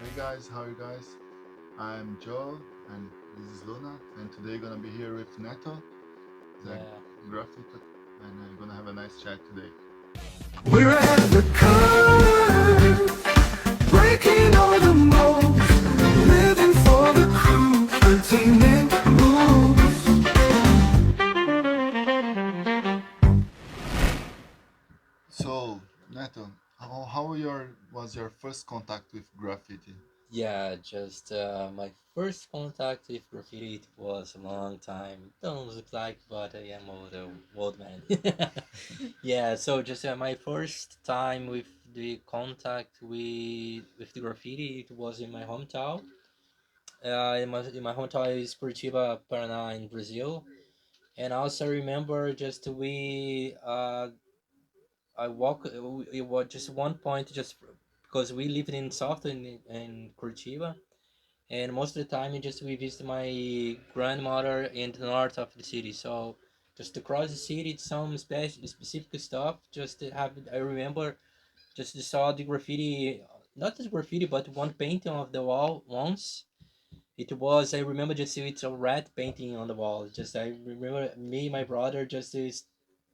Hey guys, how are you guys? I'm Joel and this is Luna, and today gonna be here with Neto, the Yeah. graffiti, and I'm gonna have a nice chat today. We're at the curve, breaking all the molds, living for the crew, entertainment moves. So, Neto, how was your first contact with graffiti? Yeah, just my first contact with graffiti it was a long time. Don't look like, but I am old man. Yeah, so just my first time with the contact with the graffiti, it was in my hometown. In my hometown is Curitiba, Paraná, in Brazil. And also remember just I walk. It was just one point, just because we lived in south in Curitiba, and most of the time, just we visit my grandmother in the north of the city. So just to cross the city, some specific stuff. Just to have, I remember just saw the graffiti, not the graffiti, but one painting of the wall once. It was I remember just it's a rat painting on the wall. Just I remember me, my brother, just is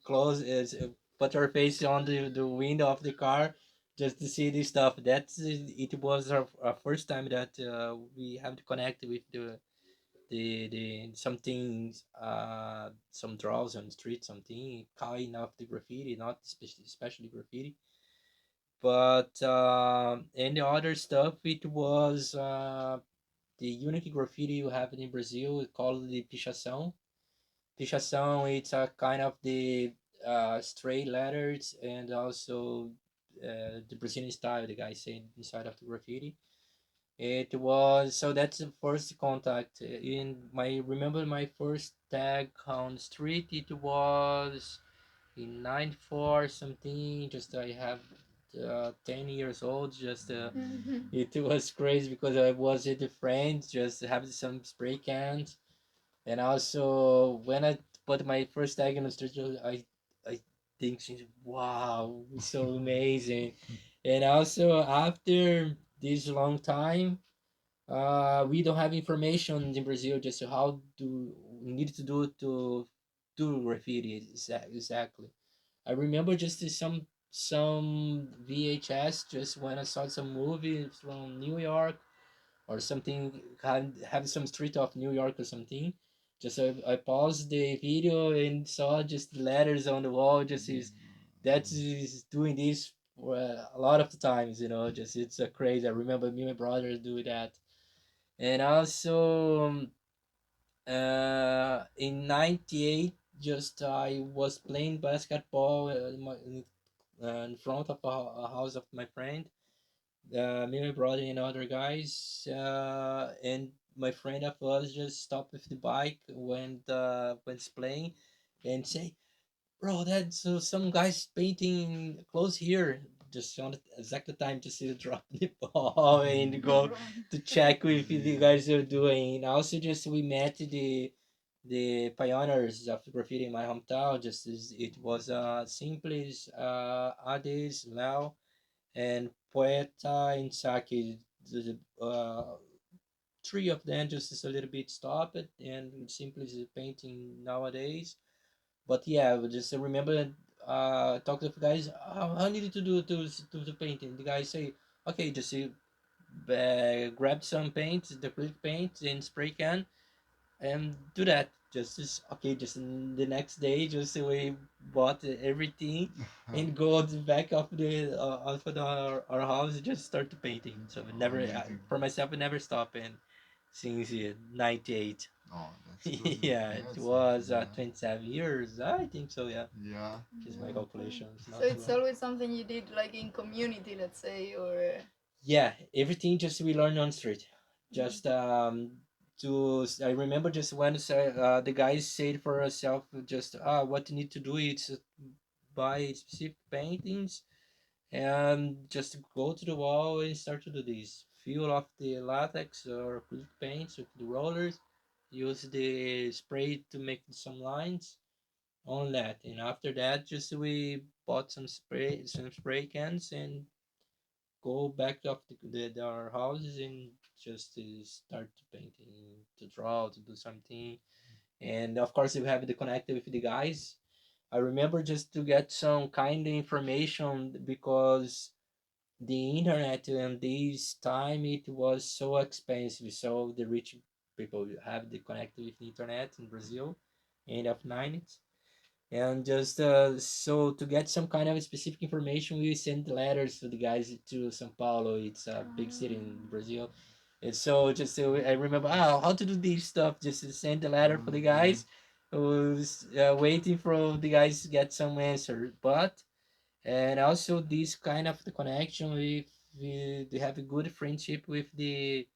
close is put our face on the window of the car just to see this stuff. That's it was our first time that we have to connect with the something some draws on the street, something kind of the graffiti, not especially graffiti, but and the other stuff it was the unique graffiti you have in Brazil called the pichação. Pichação, it's a kind of the straight letters and also the Brazilian style, the guy said inside of the graffiti. It was so that's the first contact. In my remember my first tag on the street. It was in '94 something. Just I have 10 years old. Just it was crazy because I was with a friend. Just have some spray cans and also, when I put my first tag in the studio, I think she's wow, so amazing. And also, after this long time, we don't have information in Brazil just how do we need to do graffiti exactly. I remember just some VHS just when I saw some movie from New York or something have some street of New York or something. Just I paused the video and saw just letters on the wall. Just is that's is doing this for a lot of the times. Just it's crazy. I remember me and my brother do that, and also in '98, just I was playing basketball in front of a house of my friend, me, my brother, and other guys, and my friend of us just stopped with the bike when it's playing, and say, "Bro, that's some guys painting close here." Just on the exact time to see the drop the ball and go to check if the guys are doing. And also, just we met the pioneers of graffiti in my hometown. Just as it was Simples, Ades, Lau and Poeta and Saki, the three of them just is a little bit stopped and simply is painting nowadays. But yeah, we just remember talk to the guys. How needed to do the painting? The guys say, okay, just grab some paint, the acrylic paint and spray can, and do that. Okay. Just the next day, just we bought everything and go to the back of the of our house and just start painting. So I never Amazing. for myself, I never stop in since '98. Oh, that's good. Yeah, it Yes, was yeah, 27 years. I think so. Yeah, yeah, is my calculation. It's So not too it's wrong. always something you did like in community, let's say, or Yeah, everything just we learn on street. Just I remember just when the guys said for ourselves just what you need to do is buy specific paintings and just go to the wall and start to do this. Fill off the latex or acrylic paints with the rollers. Use the spray to make some lines on that, and after that, just we bought some spray cans and go back to our houses and just to start to painting, to draw, to do something. And of course, we have the connect with the guys. I remember just to get some kind of information because the internet and this time it was so expensive. So the rich people have the connect with the internet in Brazil, end of 90s. And just so to get some kind of specific information, we send letters to the guys to São Paulo. It's a big city in Brazil. And so just I remember how to do this stuff. Just to send a letter for the guys. I was waiting for the guys to get some answer. But and also this kind of the connection with they have a good friendship with the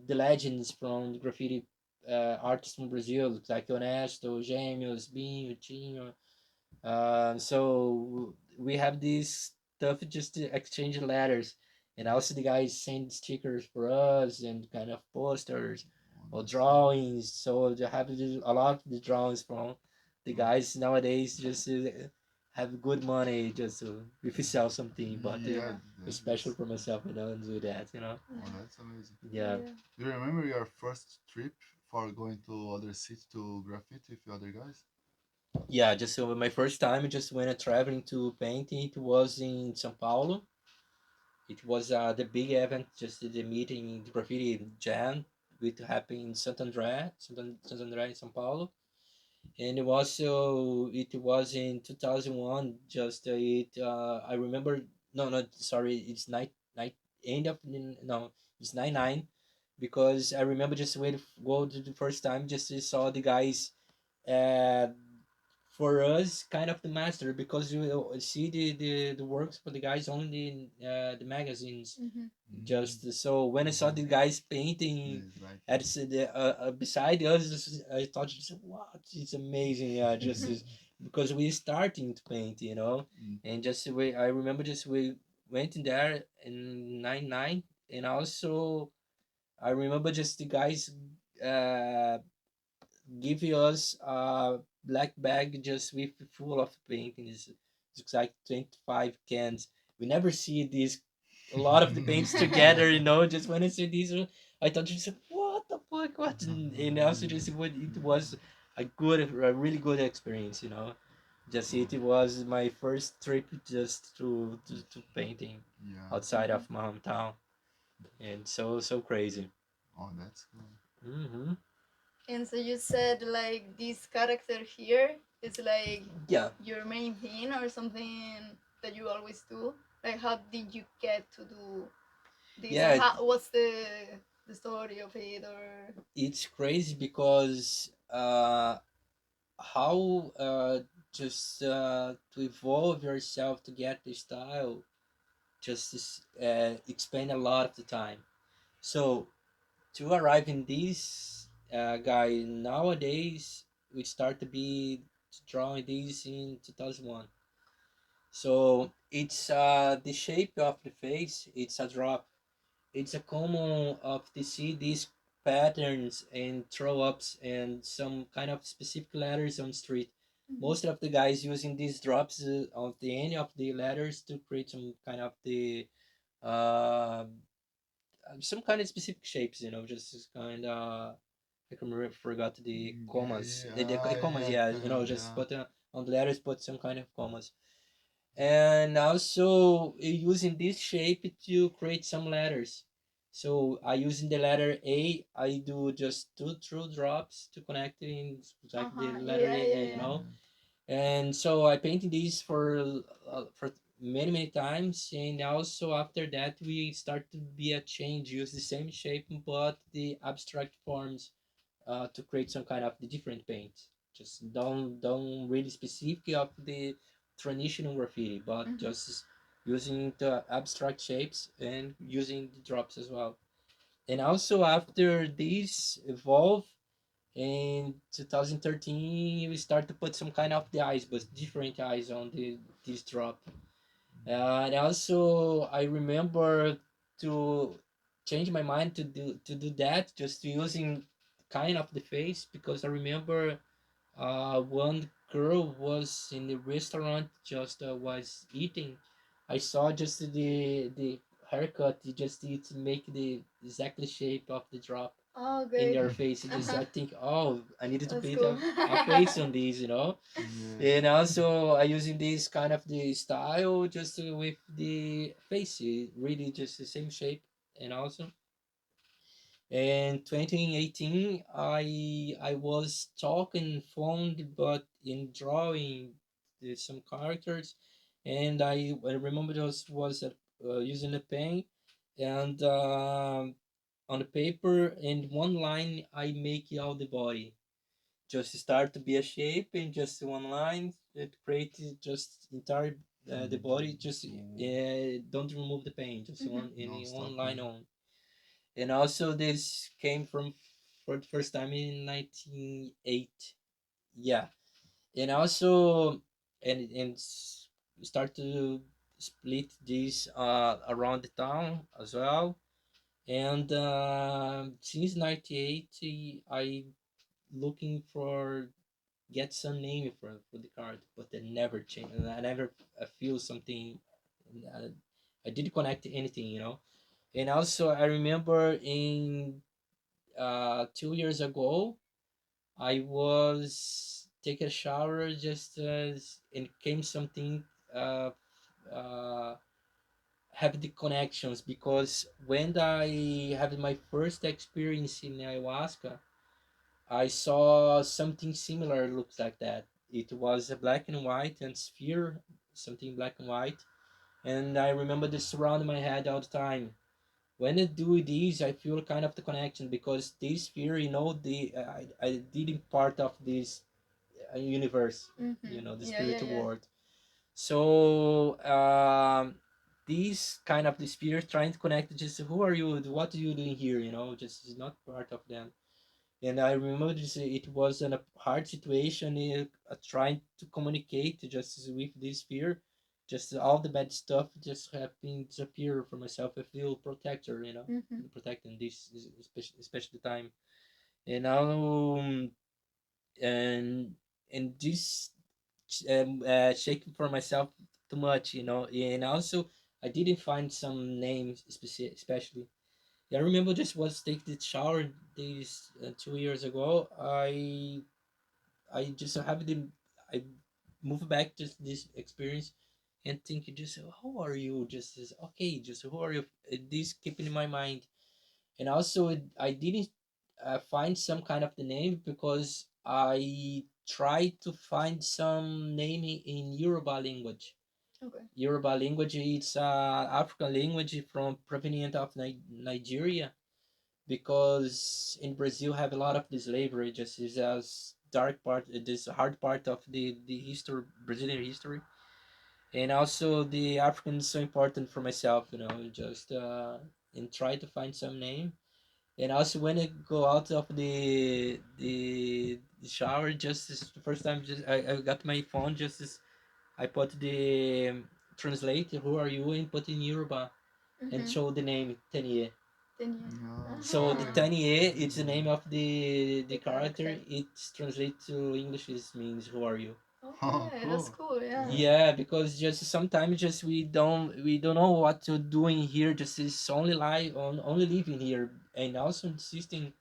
legends from the graffiti artists from Brazil, like Honesto, Gêmeos, Binho, Tinho. So we have this stuff just to exchange letters, and also the guys send stickers for us and kind of posters or drawings. So they have a lot of the drawings from the guys nowadays just to have good money just to if you sell something. But Yeah, especially for myself, I don't do that, you know. oh, that's amazing. Yeah. Do you remember your first trip for going to other city to graffiti with the other guys? Yeah, just so my first time just when traveling to painting, it was in São Paulo. It was the big event, just the meeting, the graffiti jam, which happened in Santo André in São Paulo. And it was in 2001. Just I remember. No, no, sorry, it's night end of no, it's 99, because I remember just when go to the first time, just saw the guys uh, for us kind of the master, because you see the works for the guys only in the magazines. Just so when I saw the guys painting Yes, like at beside us, I thought, just, what, it's amazing. Yeah, just because we starting to paint, you know. mm, And just we I remember just we went in there in 99. And also I remember just the guys uh give us a black bag just with full of paintings. It's like 25 cans. We never see these a lot of the paints together, you know. Just when I see these, I thought, just what the fuck, what? And also just it was a really good experience, you know. Just it was my first trip just to painting yeah. outside of my hometown, and so crazy. Oh, that's cool. Mm-hmm. And so you said like this character here is like Yeah. your main thing or something that you always do. Like how did you get to do this? Or Yeah, what's the story of it? Or it's crazy because how just to evolve yourself to get the style just expand a lot of the time. So to arrive in this guy nowadays, we start to be drawing these in 2001. So it's the shape of the face, it's a drop. It's a common of to see these patterns and throw ups and some kind of specific letters on street. Most of the guys using these drops on the end of the letters to create some kind of the uh, some kind of specific shapes, you know, just this kind of I can forgot the commas. The commas, Yeah, yeah, you know, just yeah. put on the letters, put some kind of commas. And also using this shape to create some letters. So I using the letter A, I do just two true drops to connect it in like the letter yeah, A, yeah, you yeah. know. And so I painted these for many times, and also after that we start to be a change, use the same shape but the abstract forms to create some kind of the different paint. Just don't really specific of the traditional graffiti, but just using the abstract shapes and using the drops as well. And also after this evolve in 2013, we start to put some kind of the eyes, but different eyes on the this drop. And also I remember to change my mind to do that, just to using kind of the face, because I remember one girl was in the restaurant just was eating. I saw just the haircut. You just need to make the exactly shape of the drop Oh, in great. your face. You just I think, oh, I needed to That's paint cool. a face on these, you know. Yeah. And also I using this kind of the style just with the face, really just the same shape. And also in 2018, I was talking fond, but in drawing some characters, and I remember just was using a pen, and on the paper, in one line I make out the body. Just start to be a shape in just one line. It creates just entire the body. Just don't remove the paint. Just Mhm. one in one line Non-stopping. on. And also this came from for the first time in 1908. Yeah. And also start to split this around the town as well. And since 1980 I looking for get some name for the card, but I never change. I never feel something. uh, I didn't connect to anything, you know. And also I remember in 2 years ago, I was taking a shower just as and came something uh, uh, have the connections because when I had my first experience in ayahuasca, I saw something similar looks like that. It was a black and white and sphere, something black and white, and I remember this around my head all the time. When I do these, I feel kind of the connection because this sphere, you know, I didn't part of this universe, you Mhm. know, the Yeah, yeah, spiritual yeah. world. So these kind of the spirit trying to connect, just who are you, what are you doing here, you know, just is not part of them. And I remember this, it was in a hard situation, trying to communicate just with this fear, just all the bad stuff just having disappear from myself. I feel protector, you know, Mhm. protecting this especially time. And now and this shaking for myself too much, you know. And also I didn't find some names especially. Yeah, I remember just was take the shower these 2 years ago. I just have the I move back just this experience and think just how are you, just as okay, just who are you, this keeping in my mind. And also I didn't find some kind of the name because I tried to find some name in Yoruba language. Okay. Yoruba language, it's African language from provenient of Nigeria, because in Brazil have a lot of this slavery, just is as dark part, this hard part of the history, Brazilian history. And also the African is so important for myself, you know, just and try to find some name. And also when I go out of the shower, just this the first time, just I got my phone, just as I put the translate who are you and put in Yoruba and Mhm. show the name Tenie. Then yeah. No, So the Uh-huh. cool. Tanie, it's the name of the The character. character. It's translated to English. It means who are you? Oh, Okay, that's cool. cool. Yeah. Yeah. Yeah, because just sometimes just we don't know what to doing here. Just is only live on only living here, and also insisting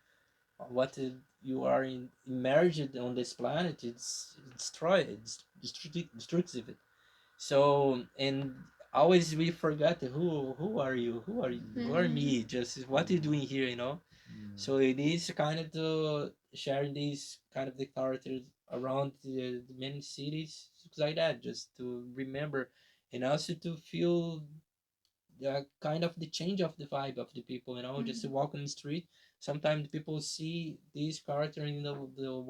on what you are immersed on this planet. It's destroy it's destructive. So and always we forget who are you? Who are Yeah. Mhm. me? Just what are you doing here? You know. Yeah. So it is kind of to sharing these kind of the characters around the many cities, things like that, just to remember, and also to feel the kind of the change of the vibe of the people. You know, just to Mhm. walk on the street. Sometimes people see this character in the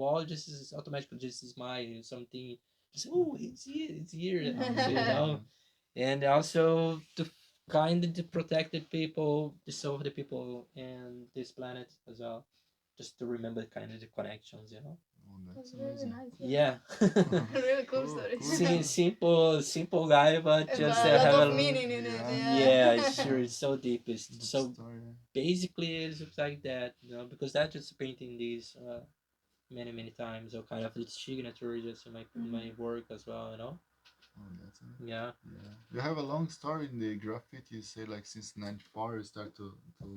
wall, just as automatically just smile something. Just oh, it's here. So you Yeah. know, and also to kind of to protect the people, to serve the people and this planet as well, just to remember kind of the connections, you know. Oh, That's that's really amazing. nice. Yeah. Yeah. Really cool Cool, story. cool, man. Simple guy, but But just a lot have of a meaning in it. Yeah. yeah, Yeah. sure, Yeah. it's so deep. It's Deep so story. basically it's looks like that, you know, because that's just painting these many times, or kind of its signature just in my Mhm. work as well, you know. Oh, that's it. Yeah. Yeah. You have a long story in the graffiti. You say like since '94 you start to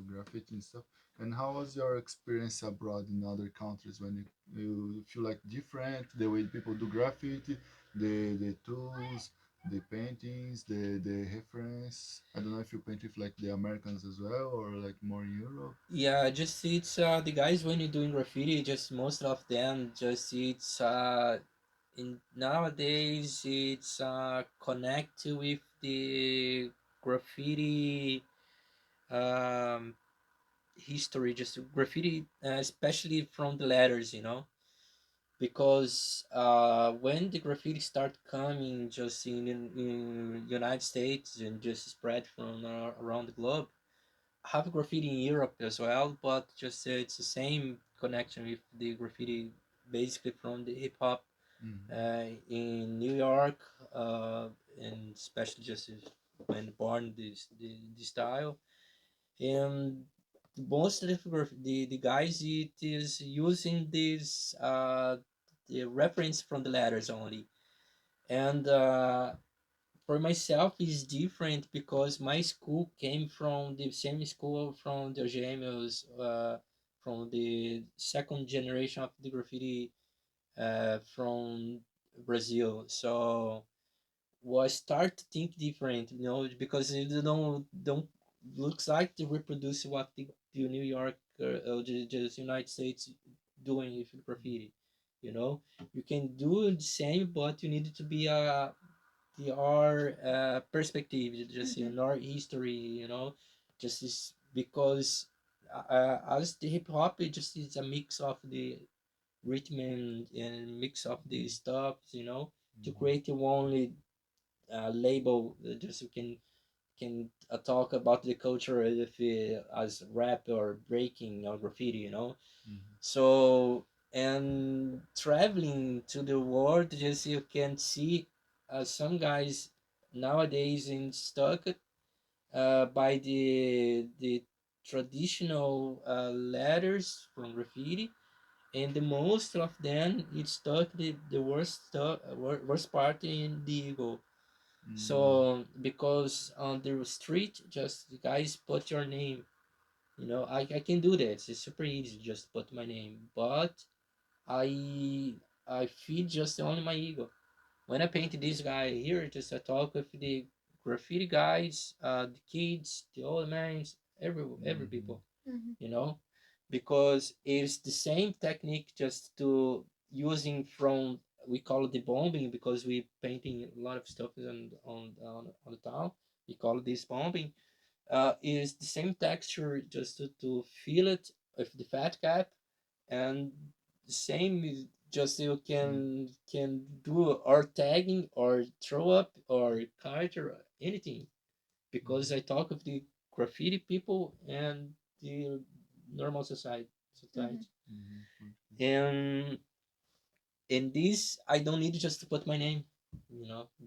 graffiti and stuff. And how was your experience abroad in other countries when you feel like different the way people do graffiti, the tools, the paintings, the reference. I don't know if you paint with like the Americans as well or like more in Europe. Yeah, just it's the guys when you're doing graffiti, just most of them just it's in nowadays it's connect with the graffiti um history, just graffiti, especially from the letters, because when the graffiti start coming just in United States and just spread from around the globe, have graffiti in Europe as well, but just it's the same connection with the graffiti basically from the hip hop Mm-hmm. in New York, and especially just when born this style. And most of the guys it is using this the reference from the letters only. And for myself is different because my school came from the same school from the gêmeos, from the second generation of the graffiti from Brazil. So was start to think different, because it don't looks like to reproduce what the New York or the United States doing with graffiti. You know, you can do the same, but you need to be the our perspective, just Mm-hmm. in our history, just is because as the hip hop, it just is a mix of the rhythm and mix of the stuff, to create a only label that just you can talk about the culture if as rap or breaking or graffiti, Mm-hmm. so and traveling to the world, just you can see some guys nowadays in stuck by the traditional letters from graffiti, and the most of them it's stuck the worst stuff, worst part in the ego. Mm-hmm. So because on the street, just the guys put your name. I can do that. It's super easy. Just put my name, but I I feed just only my ego. When I paint this guy here, just I talk with the graffiti guys, the kids, the old men, every Mm-hmm. people, Mm-hmm. you know, because it's the same technique just to using from we call it the bombing because we painting a lot of stuff on the town. We call this bombing. Is the same texture just to feel it with the fat cap, and the same is just you can do or tagging or throw up or kite or anything, because I talk with the graffiti people and the normal Mm-hmm. society. Mm-hmm. And in this I don't need just to put my name,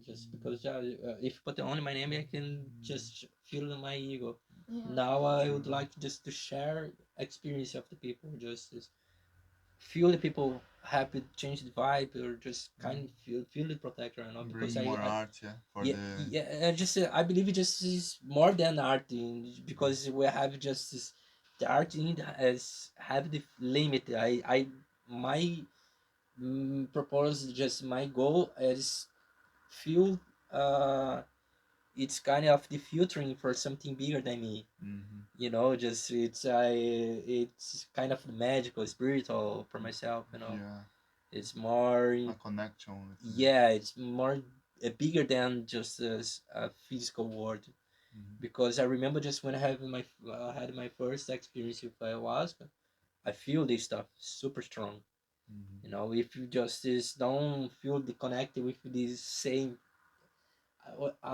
just because if you put only my name I can just feel my ego. Yeah. Now I True. would like just to share experience of the people, just feel the people happy, change the vibe, or just kind of feel the protector, because Bring more art, yeah, for yeah, the. yeah, just I believe it just is more than art because we have just this, the art in has have the limit. I my propose just my goal is feel uh it's kind of the filtering for something bigger than me. Mm-hmm. Just it's kind of magical, spiritual for myself. Yeah, It's more, a connection with the. yeah, it's more bigger than just a physical world. Mm-hmm. Because I remember just when I had my first experience with ayahuasca, I feel this stuff super strong. Mm-hmm. If you just don't feel the connected with this same,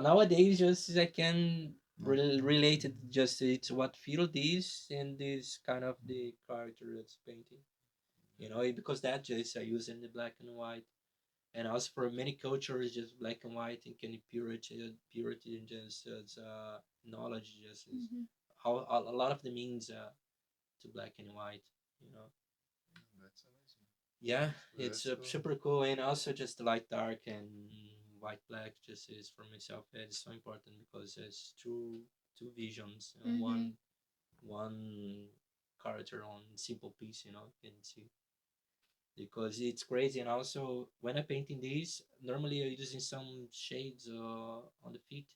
nowadays just I can Not. relate it just it's what feel this and this kind of the character that's painting. Because that just I use in the black and white, and also for many cultures just black and white and can purity and just as knowledge just is Mm-hmm. how a lot of the means to black and white. You know, That's amazing. yeah, it's Let's go. super cool, and also just like dark and white black just is for myself. It's so important because it's two visions and Mhm. one character on simple piece. You can see because it's crazy. And also when I painting these, normally I'm using some shades on the feet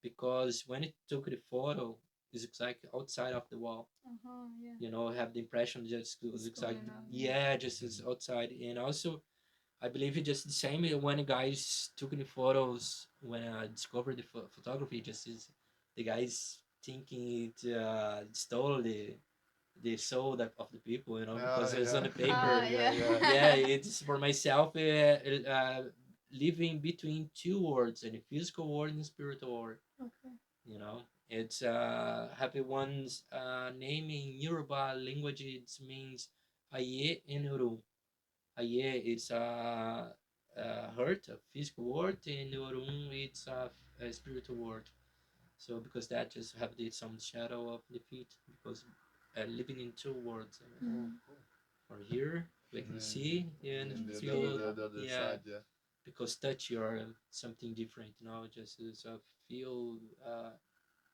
because when it took the photo, it's exactly outside of the wall. Yeah. Have the impression just It's was exactly, going on. yeah, just is outside. And also I believe it just the same when the guys took the photos when I discovered the photography. Just is the guys thinking it stole the soul of the people, Yeah, because it's on yeah, the yeah, paper. yeah, yeah. Yeah, it's for myself. Living between two words, and a physical word and a spiritual word. Okay. It's happy one's name in Yoruba language. It means Aye and Uru. Aye is a hurt, a physical word, and Urun it's a spiritual word. So because that just have some shadow of the feet because living in two worlds. Oh, Mhm. cool. Or here we And can then, see and and the other, feel, the other yeah, side, yeah. because touch you're something different, just as feel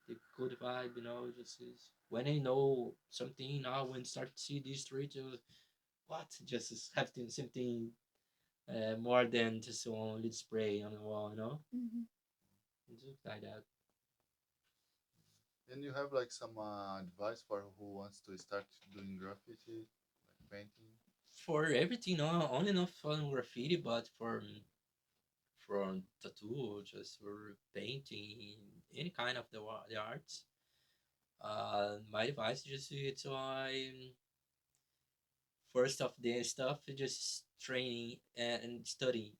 the good vibe, just is when I know something now when start to see these streets, what just is having something more than just only spray on the wall, Mhm. It's like that. And you have like some advice for who wants to start doing graffiti, like painting? For everything, no, only not for graffiti, but for tattoo, just for painting, any kind of the arts. My advice is just it's first of the stuff just training and studying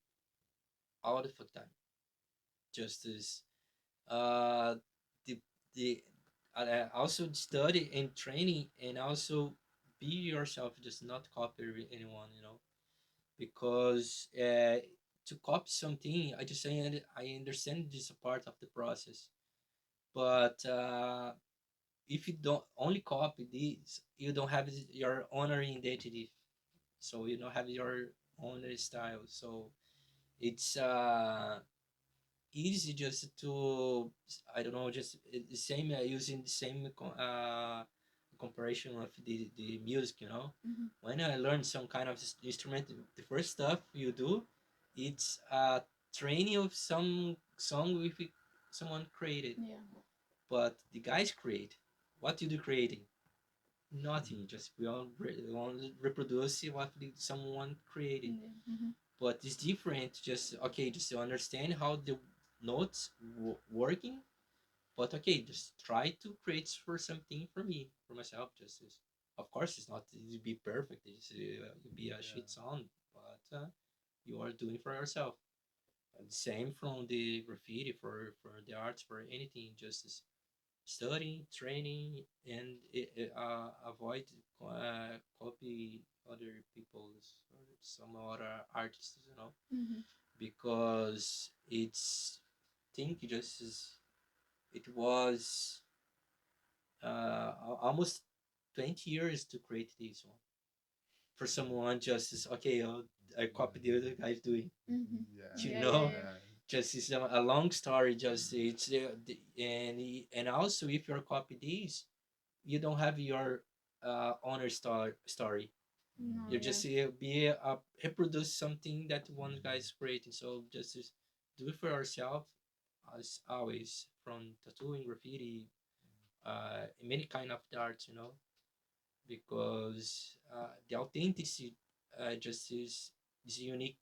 all the full time. Just as uh the the also study and training and also be yourself, just not copy anyone, because to copy something, I just say I understand this is a part of the process, but if you don't only copy this, you don't have your own identity, so you don't have your own style. So it's easy just to, I don't know, just the same using the same comparison of the music. Mhm. When I learn some kind of instrument, the first stuff you do, it's training of some song with someone created. Yeah. But the guys create. What you do creating? Nothing. Just we all reproduce what someone created. Yeah. Mhm. But it's different. Just okay, just to understand how the notes working. But okay, just try to create for something for me, for myself. Just as, of course, it's not to be perfect. It's be a Yeah. shit song, but you are doing for yourself. And same from the graffiti for the arts for anything. Just as studying, training, and avoid copy other people's or some other artists, Mhm. because it's think just as it was almost 20 years to create this one for someone just as okay, I copy the other guys doing, Mhm. Yeah, you Yeah. Yeah. know Yeah. yeah. just it's a long story. Just it's and also if you're copy these, you don't have your owner story. No. You Yeah. just be reproduce something that one guy is creating. So just do it for yourself, as always, from tattooing, graffiti, many kind of arts, because the authenticity just is unique.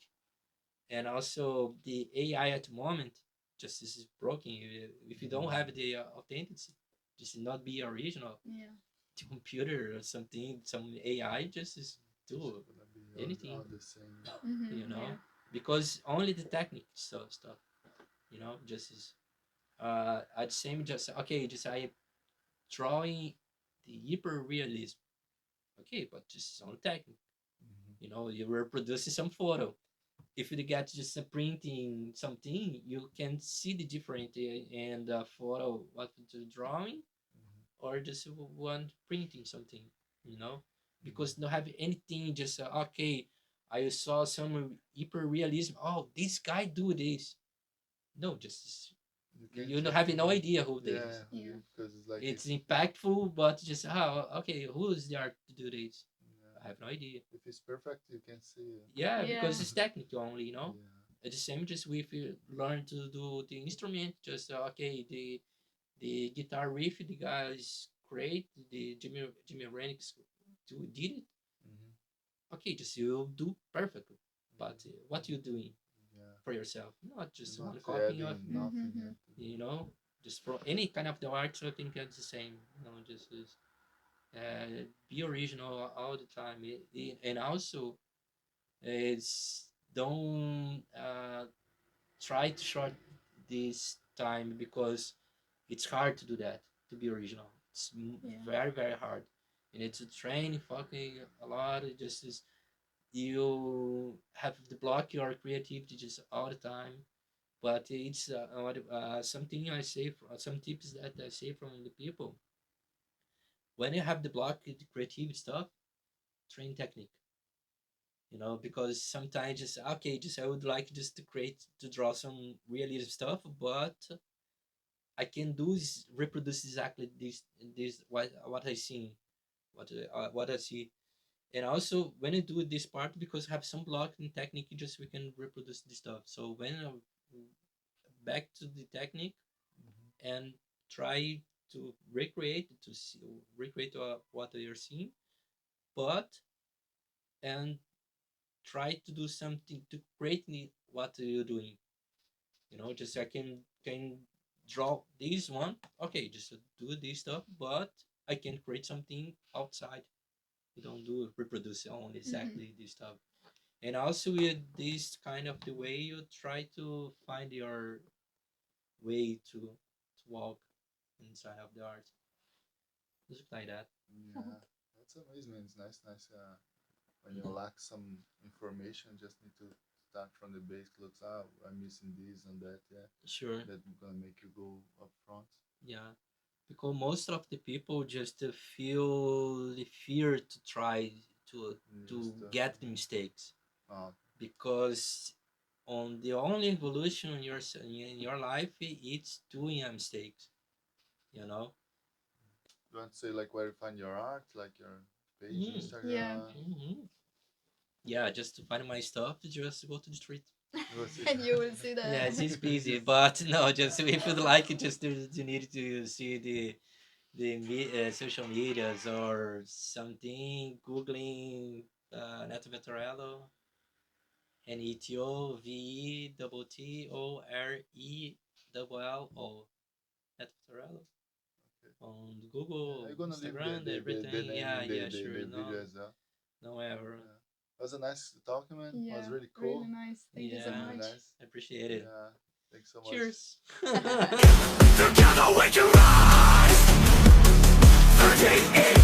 And also the AI at the moment just is broken. If you don't have the authenticity, just not be original, Yeah. the computer or something, some AI just is It's do gonna be anything, all the same. Mhm. you know, Yeah. because only the technique stuff, just is at same just okay, just I drawing the hyper realism, okay, but just on technique, Hmm. you reproduce some photo. If you get just a printing something, you can see the difference in the photo what the drawing Hmm. or just one printing something, you know, because Hmm. don't have anything. Just okay, I saw some hyper realism. Oh, this guy do this. No, just You can you check have it no out. idea who this Yeah, is. Yeah. because it's like It's if impactful, but just okay, who is there to do this? I yeah, have no idea. if it's perfect, you can see it. Yeah, Yeah. because it's technical only, you know. Yeah. It's the same just if you learn to do the instrument, just okay, the guitar riff, the guys great, the Jimmy Renix did it. Mm-hmm. Okay, just you do perfectly. But Mm-hmm. what you doing Yeah. for yourself? Not It's just not one copying of, adding nothing. Mm-hmm. you know, just for any kind of the art. So I think it's the same. You know, just be original all the time. And also, it's don't try to short this time because it's hard to do that to be original. It's Yeah. very hard. You need to train fucking a lot. It just is you have to block your creativity just all the time. But it's something I say. Some tips that I say from the people. When you have the block, the creative stuff, train technique. You know, because sometimes just okay, just I would like just to create to draw some realism stuff, but I can do is reproduce exactly this what I see, what I see. And also when I do this part, because I have some block in technique, just we can reproduce this stuff. So when I'm back to the technique Mm-hmm. and try to recreate what you're seeing, but and try to do something to create what you're doing. You know, just I can draw this one. Okay, just do this stuff, but I can create something outside. You don't do reproduce on Mm-hmm. exactly this stuff. And also with this kind of the way you try to find your way to walk inside of the art. Just like that. Yeah, that's amazing. Man. It's nice. When you lack some information, just need to start from the basic. Looks, I'm missing this and that. Yeah, Sure. that's gonna make you go up front. Yeah. Because most of the people just feel the fear to try to New to stuff. get the mistakes, Uh, because on the only evolution in your life it's doing a mistakes, you know. you want to say like where you find your art, like your page, Mm. Yeah. Instagram. Hmm. Yeah, just to find my stuff, just go to the street. What's it? And you will see Yeah, that. it's busy, but no, just if you'd like it, just to need to see social medias or something, googling Neto Vettorello, NETOVETTORELLO, Neto Vettorello Okay. on Yeah, I'm Google, gonna leave Instagram, the everything. name Yeah, in yeah, the sure. No, video as well. no ever. Yeah. It was a nice talking, man. It was Yeah, really really cool. nice. Thank you so Yeah, Really much. nice. I appreciate it. Yeah. Thanks so much. Cheers. Together we can rise. 38